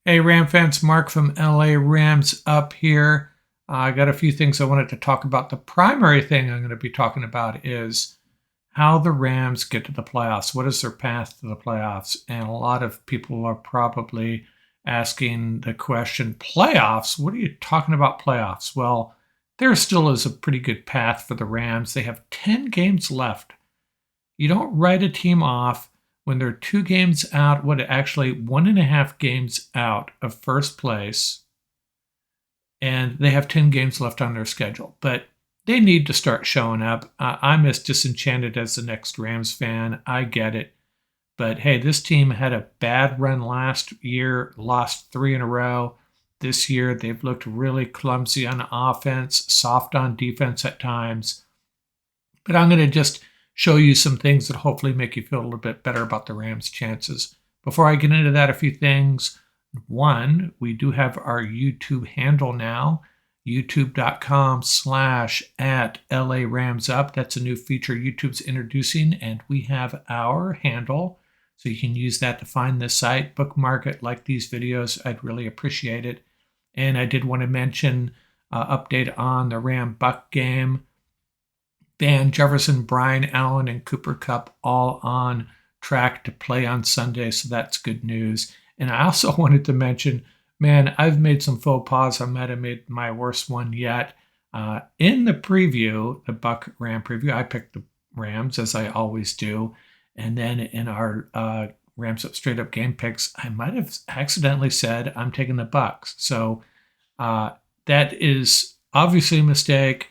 Hey, Ram fans, Mark from LA Rams up here. I got a few things I wanted to talk about. The primary thing I'm going to be talking about is how the Rams get to the playoffs. What is their path to the playoffs? And a lot of people are probably asking the question, playoffs? What are you talking about, playoffs? Well, there still is a pretty good path for the Rams. They have 10 games left. You don't write a team off when they're 2 games out, actually 1.5 games out of first place, and they have 10 games left on their schedule. But they need to start showing up. I'm as disenchanted as the next Rams fan. I get it. But hey, this team had a bad run last year, lost 3 in a row. This year, they've looked really clumsy on offense, soft on defense at times. But I'm going to just show you some things that hopefully make you feel a little bit better about the Rams' chances. Before I get into that, a few things. One, we do have our YouTube handle now, youtube.com/@LARamsUp. That's a new feature YouTube's introducing, and we have our handle. So you can use that to find the site, bookmark it, like these videos. I'd really appreciate it. And I did want to mention update on the Ram-Buck game. Van Jefferson, Brian Allen, and Cooper Kupp all on track to play on Sunday, so that's good news. And I also wanted to mention, man, I've made some faux pas. I might have made my worst one yet. In the preview, the Buck Ram preview, I picked the Rams, as I always do. And then in our Rams Up Straight Up game picks, I might have accidentally said I'm taking the Bucks. So that is obviously a mistake.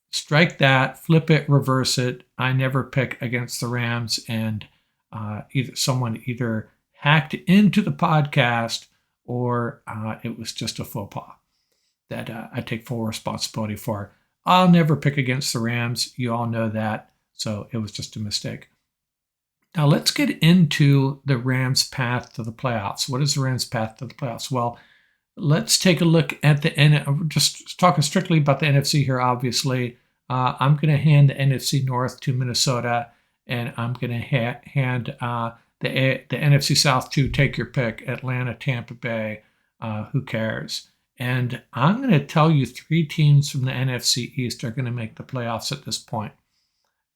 Strike that, flip it, reverse it. I never pick against the Rams, and someone either hacked into the podcast or it was just a faux pas that I take full responsibility for. I'll never pick against the Rams. You all know that, so it was just a mistake. Now let's get into the Rams' path to the playoffs. What is the Rams' path to the playoffs? Well, let's take a look at just talking strictly about the NFC here, obviously. I'm going to hand the NFC North to Minnesota, and I'm going to hand the NFC South to, take your pick, Atlanta, Tampa Bay, who cares? And I'm going to tell you 3 teams from the NFC East are going to make the playoffs at this point.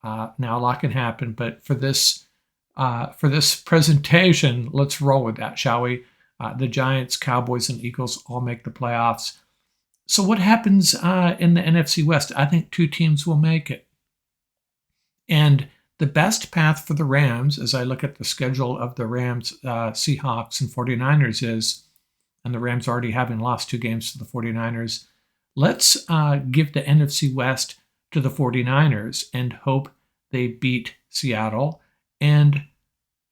Now, a lot can happen, but for this presentation, let's roll with that, shall we? The Giants, Cowboys, and Eagles all make the playoffs. So what happens in the NFC West? I think 2 teams will make it. And the best path for the Rams, as I look at the schedule of the Rams, Seahawks, and 49ers is, and the Rams already having lost 2 games to the 49ers, let's give the NFC West to the 49ers and hope they beat Seattle. And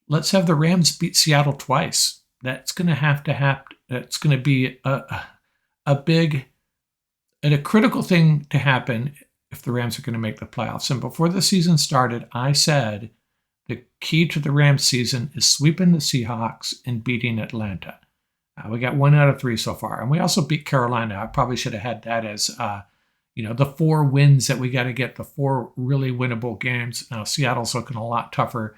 let's have the Rams beat Seattle twice. That's going to have to happen. It's going to be a big and a critical thing to happen if the Rams are going to make the playoffs. And before the season started, I said the key to the Rams season is sweeping the Seahawks and beating Atlanta. We got 1 out of 3 so far. And we also beat Carolina. I probably should have had that as, the 4 wins that we got to get, the 4 really winnable games. Now, Seattle's looking a lot tougher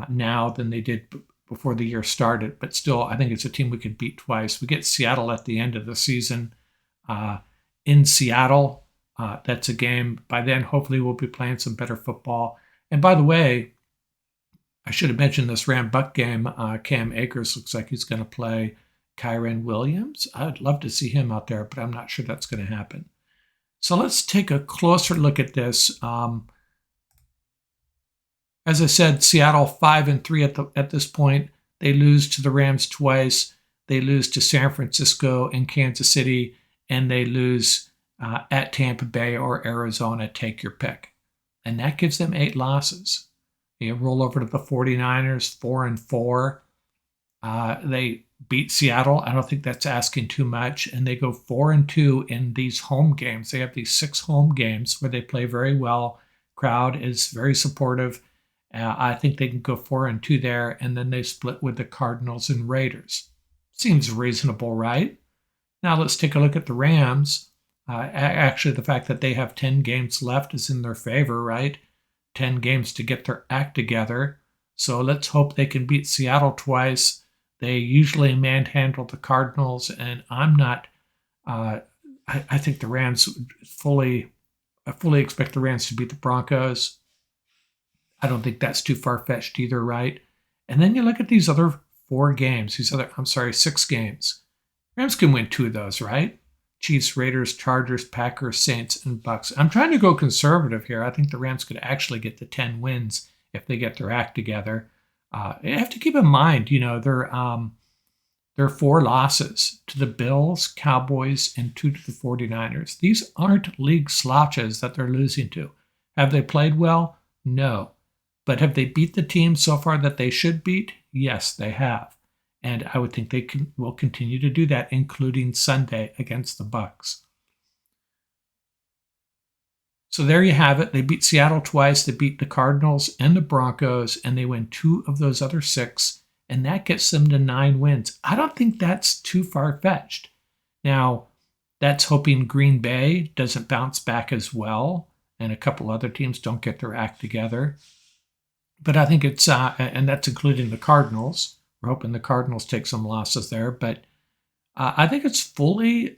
now than they did before the year started. But still, I think it's a team we could beat twice. We get Seattle at the end of the season in Seattle. That's a game. By then, hopefully, we'll be playing some better football. And by the way, I should have mentioned this Ram-Buck game. Cam Akers looks like he's going to play Kyren Williams. I'd love to see him out there, but I'm not sure that's going to happen. So let's take a closer look at this. As I said, Seattle 5-3 at this point. They lose to the Rams twice. They lose to San Francisco and Kansas City, and they lose at Tampa Bay or Arizona. Take your pick. And that gives them 8 losses. You roll over to the 49ers, 4-4. They beat Seattle. I don't think that's asking too much. And they go 4-2 in these home games. They have these 6 home games where they play very well. Crowd is very supportive. I think they can go 4-2 there. And then they split with the Cardinals and Raiders. Seems reasonable, right? Now let's take a look at the Rams. Actually, the fact that they have 10 games left is in their favor, right? 10 games to get their act together. So let's hope they can beat Seattle twice. They usually manhandle the Cardinals, and I'm not. I think the Rams I fully expect the Rams to beat the Broncos. I don't think that's too far fetched either, right? And then you look at these other 4 games, I'm sorry, 6 games. Rams can win 2 of those, right? Chiefs, Raiders, Chargers, Packers, Saints, and Bucks. I'm trying to go conservative here. I think the Rams could actually get to 10 wins if they get their act together. You have to keep in mind, there are 4 losses to the Bills, Cowboys, and 2 to the 49ers. These aren't league slouches that they're losing to. Have they played well? No. But have they beat the team so far that they should beat? Yes, they have. And I would think they will continue to do that, including Sunday against the Bucks. So there you have it. They beat Seattle twice. They beat the Cardinals and the Broncos, and they win 2 of those other 6. And that gets them to 9 wins. I don't think that's too far-fetched. Now, that's hoping Green Bay doesn't bounce back as well, and a couple other teams don't get their act together. But I think it's, and that's including the Cardinals. We're hoping the Cardinals take some losses there. But I think it's fully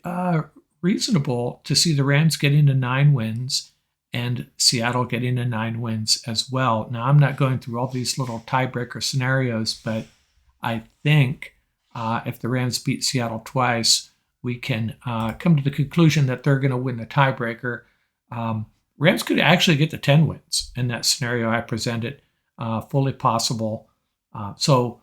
reasonable to see the Rams getting to 9 wins and Seattle getting to 9 wins as well. Now, I'm not going through all these little tiebreaker scenarios, but I think if the Rams beat Seattle twice, we can come to the conclusion that they're going to win the tiebreaker. Rams could actually get to 10 wins in that scenario I presented, fully possible. So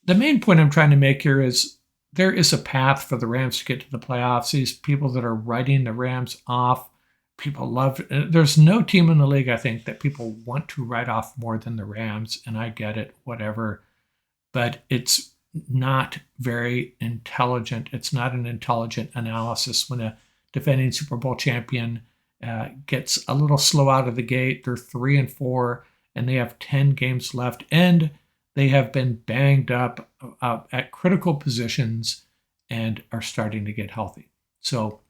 the main point I'm trying to make here is there is a path for the Rams to get to the playoffs. These people that are writing the Rams off, people love it. There's no team in the league, I think, that people want to write off more than the Rams, and I get it, whatever. But it's not very intelligent. It's not an intelligent analysis when a defending Super Bowl champion gets a little slow out of the gate. They're 3-4, and they have 10 games left, and they have been banged up at critical positions and are starting to get healthy. So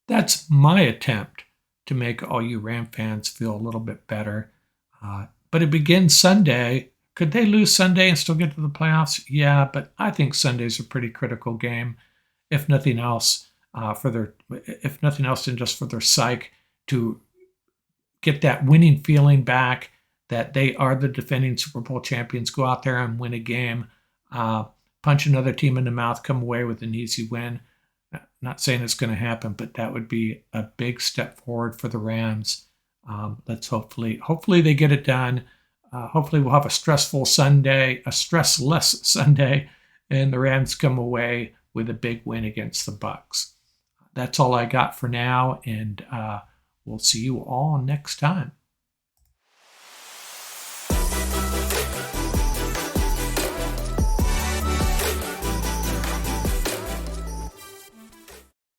that's my attempt to make all you Ram fans feel a little bit better. But it begins Sunday. Could they lose Sunday and still get to the playoffs? Yeah, but I think Sunday's a pretty critical game, if nothing else, if nothing else than just for their psyche to get that winning feeling back, that they are the defending Super Bowl champions, go out there and win a game, punch another team in the mouth, come away with an easy win. Not saying it's going to happen, but that would be a big step forward for the Rams. Let's hopefully they get it done. Hopefully we'll have a stressless Sunday, and the Rams come away with a big win against the Bucks. That's all I got for now, and we'll see you all next time.